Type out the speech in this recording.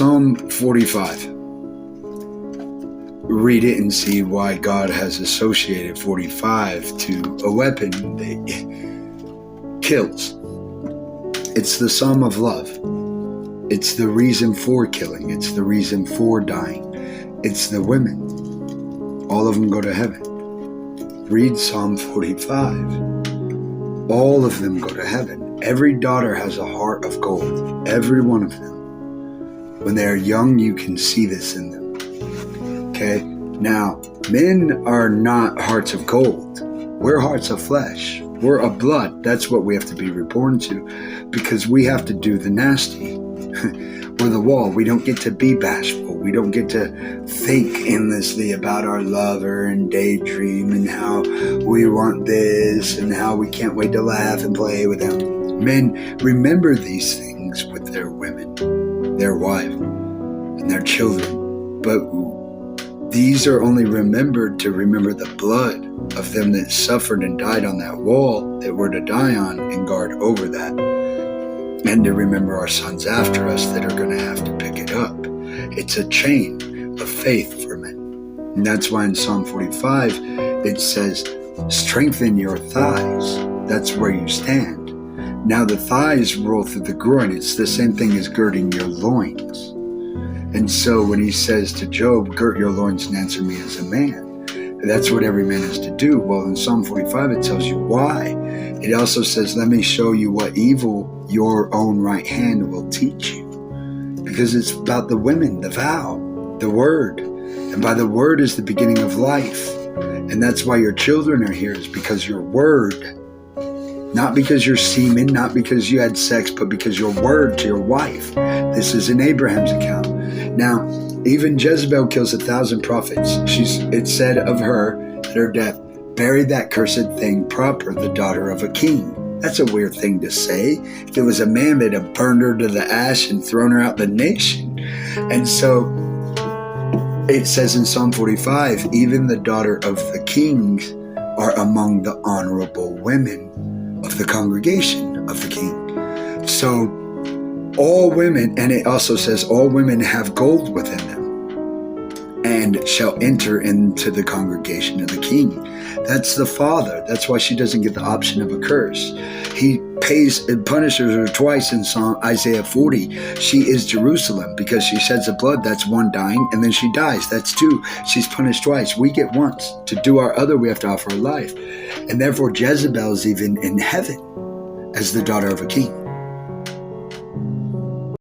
Psalm 45. Read it and see why God has associated 45 to a weapon that kills. It's the Psalm of love. It's the reason for killing. It's the reason for dying. It's the women. All of them go to heaven. Read Psalm 45. All of them go to heaven. Every daughter has a heart of gold. Every one of them. When they are young, you can see this in them. Okay? Now, men are not hearts of gold. We're hearts of flesh. We're of blood. That's what we have to be reborn to, because we have to do the nasty. We're the wall. We don't get to be bashful. We don't get to think endlessly about our lover and daydream and how we want this and how we can't wait to laugh and play with them. Men remember these things with their women, their wife, and their children. But these are only remembered to remember the blood of them that suffered and died on that wall that we're to die on and guard over that. And to remember our sons after us that are going to have to pick it up. It's a chain of faith for men. And that's why in Psalm 45, it says, strengthen your thighs. That's where you stand. Now the thighs roll through the groin. It's the same thing as girding your loins. And so when he says to Job, girt your loins and answer me as a man, that's what every man has to do. Well, in Psalm 45, it tells you why. It also says, let me show you what evil your own right hand will teach you. Because it's about the women, the vow, the word. And by the word is the beginning of life. And that's why your children are here, is because your word. Not because you're semen, not because you had sex, but because your word to your wife. This is in Abraham's account. Now, even Jezebel kills 1,000 prophets. It's said of her at her death, bury that cursed thing proper, the daughter of a king. That's a weird thing to say. If it was a man, they'd have burned her to the ash and thrown her out the nation. And so it says in Psalm 45, even the daughter of the kings are among the honorable women of the congregation of the king. So all women, and it also says all women have gold within them and shall enter into the congregation of the king. That's the father. That's why she doesn't get the option of a curse. He pays and punishes her twice in Isaiah 40. She is Jerusalem because she sheds the blood. That's one dying, and then she dies. That's two. She's punished twice. We get once. To do our other, we have to offer our life. And therefore Jezebel is even in heaven as the daughter of a king.